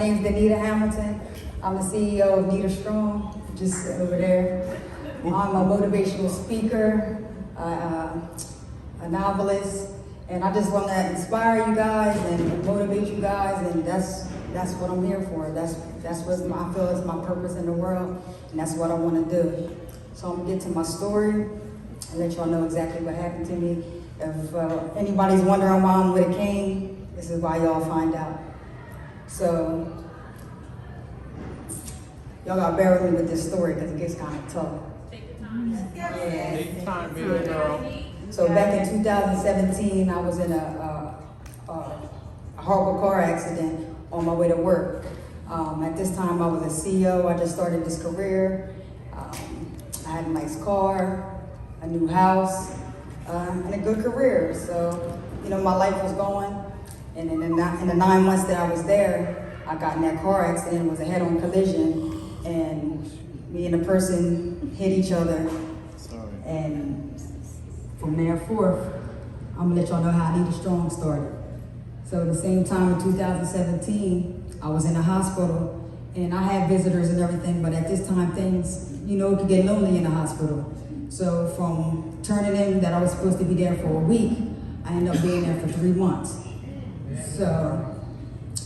name's Danita Hamilton. I'm the CEO of Nita Strong, just over there. I'm a motivational speaker, a novelist, and I just want to inspire you guys and motivate you guys, and that's what I'm here for. That's what I feel is my purpose in the world, and that's what I want to do. So I'm gonna get to my story and let y'all know exactly what happened to me. If anybody's wondering why I'm with a cane, this is why y'all find out. So y'all gotta bear with me with this story because it gets kind of tough. Take your time. Yeah. Take your time, baby girl. So back in 2017, I was in a horrible car accident on my way to work. At this time, I was a CEO. I just started this career. I had a nice car, a new house, and a good career. So, you know, my life was going. And in the 9 months that I was there, I got in that car accident. It was a head-on collision, and me and the person hit each other. Sorry. And from there forth, I'm gonna let y'all know how Nita Strong started. So at the same time in 2017, I was in the hospital, and I had visitors and everything, but at this time things, you know, could get lonely in the hospital. So from turning in that I was supposed to be there for a week, I ended up being there for 3 months. So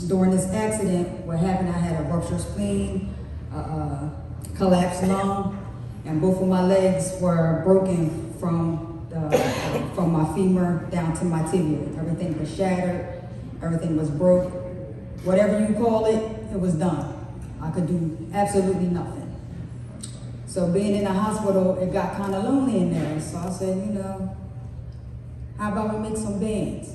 during this accident, what happened, I had a ruptured spleen, collapsed lung, and both of my legs were broken from my femur down to my tibia. Everything was shattered, everything was broke. Whatever you call it, it was done. I could do absolutely nothing. So being in the hospital, it got kind of lonely in there. So I said, you know, how about we make some bands?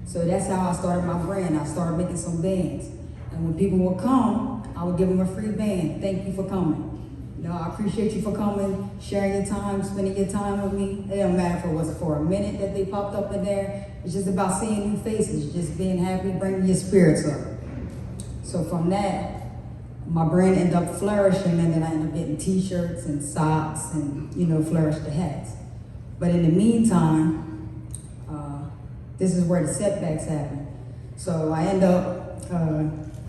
So that's how I started my brand. I started making some bands. And when people would come, I would give them a free band. Thank you for coming. You know, I appreciate you for coming, sharing your time, spending your time with me. It don't matter if it was for a minute that they popped up in there. It's just about seeing new faces, just being happy, bringing your spirits up. So from that, my brand ended up flourishing, and then I ended up getting t-shirts and socks and, you know, flourished the hats. But in the meantime, this is where the setbacks happen. So I ended up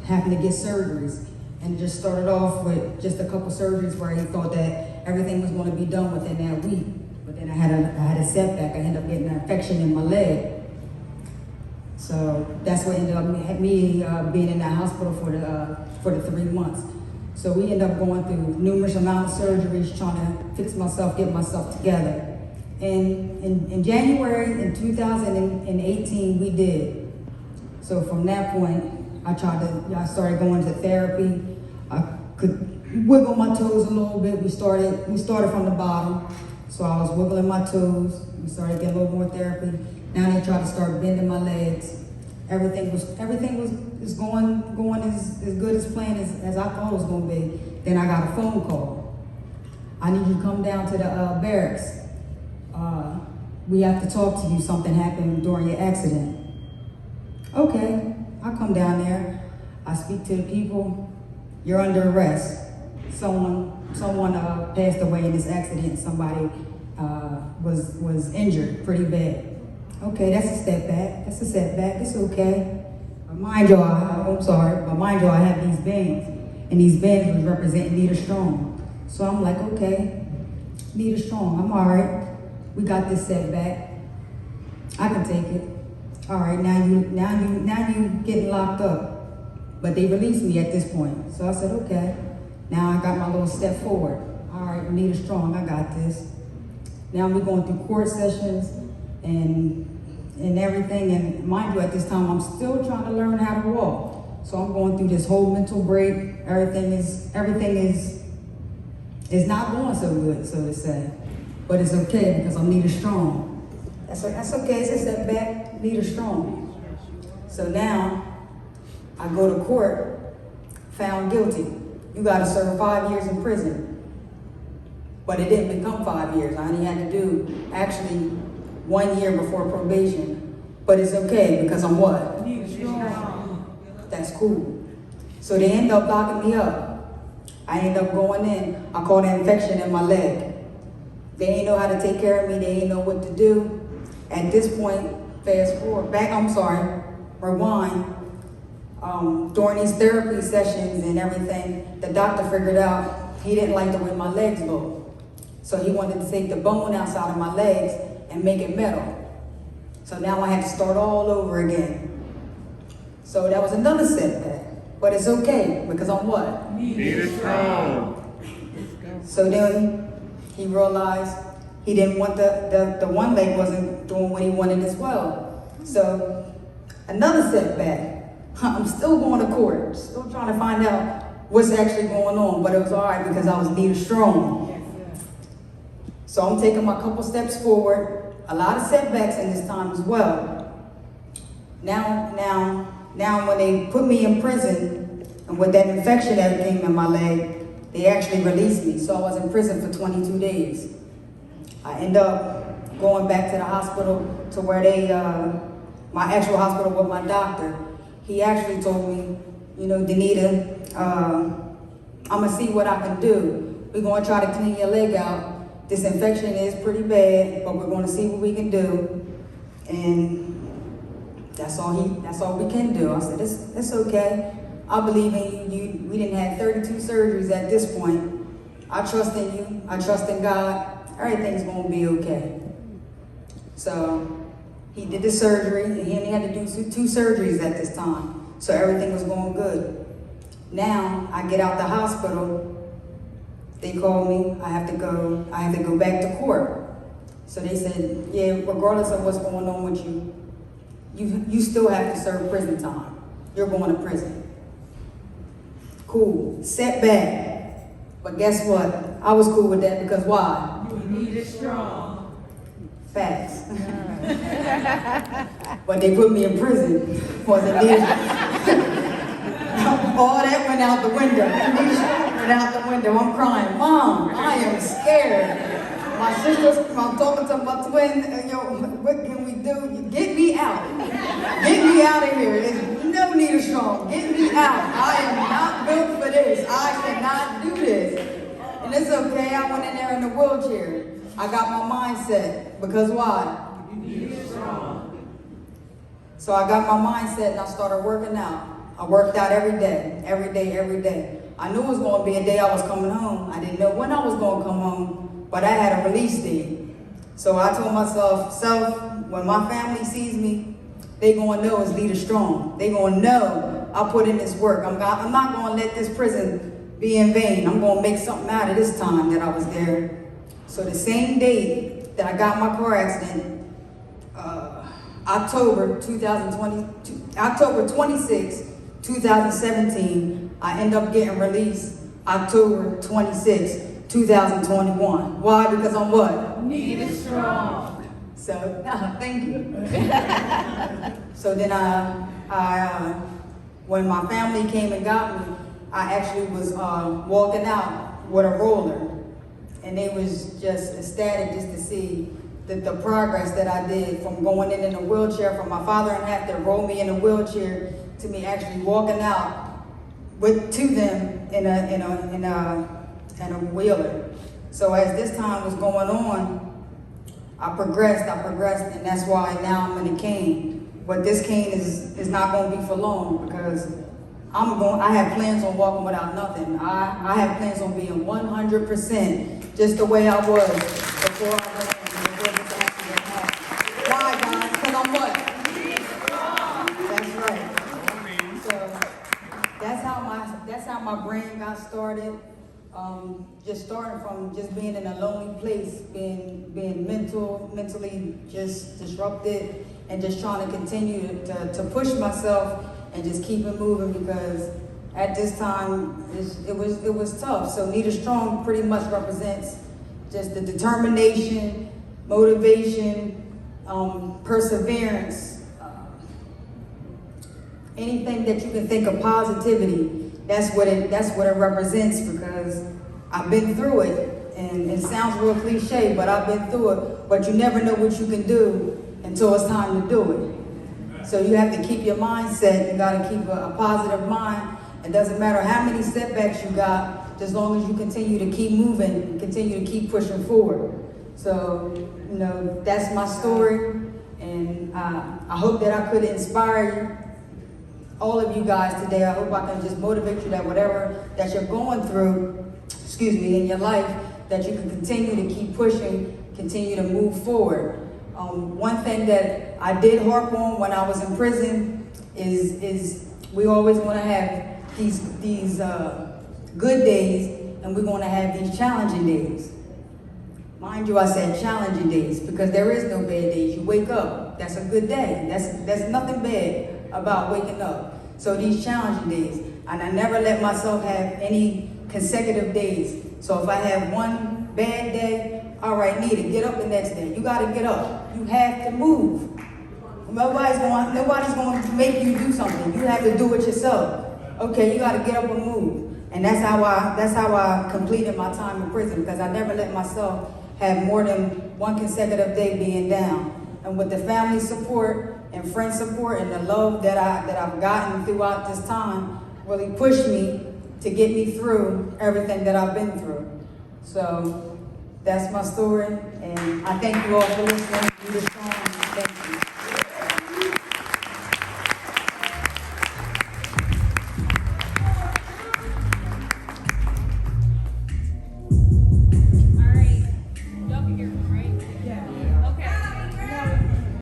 having to get surgeries, and it just started off with just a couple surgeries where he thought that everything was going to be done within that week. But then I had a setback. I ended up getting an infection in my leg. So that's what ended up me being in that hospital for the 3 months. So we ended up going through numerous amounts of surgeries, trying to fix myself, get myself together. And in January in 2018, we did. So from that point, I started going to therapy. I could wiggle my toes a little bit. We started from the bottom. So I was wiggling my toes. We started getting a little more therapy. Now they try to start bending my legs. Everything was going as good as planned as I thought it was going to be. Then I got a phone call. I need you to come down to the barracks. We have to talk to you. Something happened during your accident. Okay, I come down there. I speak to the people. You're under arrest. Someone passed away in this accident. Somebody was injured pretty bad. Okay, that's a step back. That's a setback. It's okay. But mind you, I have these bands, and these bands was representing Nita Strong. So I'm like, okay, Nita Strong, I'm all right. We got this setback. I can take it. All right, now you getting locked up. But they released me at this point. So I said, okay. Now I got my little step forward. All right, Nita Strong, I got this. Now we're going through court sessions and everything. And mind you, at this time, I'm still trying to learn how to walk. So I'm going through this whole mental break. Everything is not going so good, so to say. But it's okay because I'm Nita Strong. That's okay, it's a setback, Nita Strong. So now, I go to court, found guilty. You gotta serve 5 years in prison. But it didn't become 5 years. I only had to do, actually, 1 year before probation. But it's okay because I'm what? Nita Strong. That's cool. So they end up locking me up. I end up going in. I caught an infection in my leg. They ain't know how to take care of me. They ain't know what to do. At this point, fast forward, rewind. during these therapy sessions and everything, the doctor figured out he didn't like the way my legs looked. So he wanted to take the bone outside of my legs and make it metal. So now I had to start all over again. So that was another setback. But it's okay, because I'm what? Needed strong. So then he realized he didn't want the one leg wasn't doing what he wanted as well. So another setback. I'm still going to court, still trying to find out what's actually going on, but it was all right because I was needed strong. So I'm taking my couple steps forward, a lot of setbacks in this time as well. Now when they put me in prison, and with that infection that came in my leg, they actually released me. So I was in prison for 22 days. I end up going back to the hospital to where my actual hospital with my doctor. He actually told me, you know, Danita, I'm gonna see what I can do. We're gonna try to clean your leg out. This infection is pretty bad, but we're gonna see what we can do. And that's all we can do. I said, it's okay. I believe in you. We didn't have 32 surgeries at this point. I trust in you. I trust in God. Everything's gonna be okay. So he did the surgery, and he only had to do two surgeries at this time. So everything was going good. Now I get out the hospital. They call me. I have to go back to court. So they said, yeah, regardless of what's going on with you, you still have to serve prison time. You're going to prison. Cool. Setback. But guess what? I was cool with that because why? You needed strong. Facts. But they put me in prison. Wasn't needed. All that went out the window. Went out the window. I'm crying. Mom, I am scared. My sister's, I'm talking to my twin, yo, what can we do? Get me out. Get me out of here. There's no need of strong. Get me out. I am not built for this. I cannot do this. And it's okay. I went in there in a wheelchair. I got my mindset. Because why? You needed strong. So I got my mindset and I started working out. I worked out every day, every day, every day. I knew it was going to be a day I was coming home. I didn't know when I was going to come home, but I had a release date. So I told myself, when my family sees me, they going to know it's Leader Strong. They going to know I put in this work. I'm not going to let this prison be in vain. I'm going to make something out of this time that I was there. So the same day that I got my car accident, October 26, 2017, I end up getting released October 26, 2021. Why? Because I'm what? Needed strong. So, thank you. So then when my family came and got me, I actually was walking out with a roller. And they was just ecstatic just to see the progress that I did from going in a wheelchair, from my father and have to roll me in a wheelchair to me actually walking out to them in a wheeler. So as this time was going on, I progressed, and that's why now I'm in a cane. But this cane is not going to be for long because I have plans on walking without nothing. I have plans on being 100% just the way I was before I went in, before this accident happened. Why, guys? Because I'm what? That's right. So that's how my brain got started. Just starting from just being in a lonely place, being mentally just disrupted, and just trying to continue to push myself and just keep it moving because at this time it was tough. So Needed Strong pretty much represents just the determination, motivation, perseverance, anything that you can think of positivity. That's what it represents because I've been through it, and it sounds real cliche, but I've been through it. But you never know what you can do until it's time to do it. So you have to keep your mindset. You got to keep a positive mind. It doesn't matter how many setbacks you got, as long as you continue to keep moving and continue to keep pushing forward. So, that's my story, and I hope that I could inspire you all of you guys today. I hope I can just motivate you that whatever that you're going through, in your life, that you can continue to keep pushing, continue to move forward. One thing that I did harp on when I was in prison is we always want to have these good days, and we're going to have these challenging days. Mind you, I said challenging days because there is no bad days. You wake up, that's a good day. That's nothing bad about waking up. So these challenging days, and I never let myself have any consecutive days. So if I have one bad day, all right, Nita, get up the next day. You got to get up. You have to move. Nobody's going to make you do something. You have to do it yourself. Okay, you got to get up and move. And that's how I completed my time in prison, because I never let myself have more than one consecutive day being down. And with the family support and friend support and the love that I've gotten throughout this time really pushed me to get me through everything that I've been through. So that's my story, and I thank you all for listening to this song. Thank you.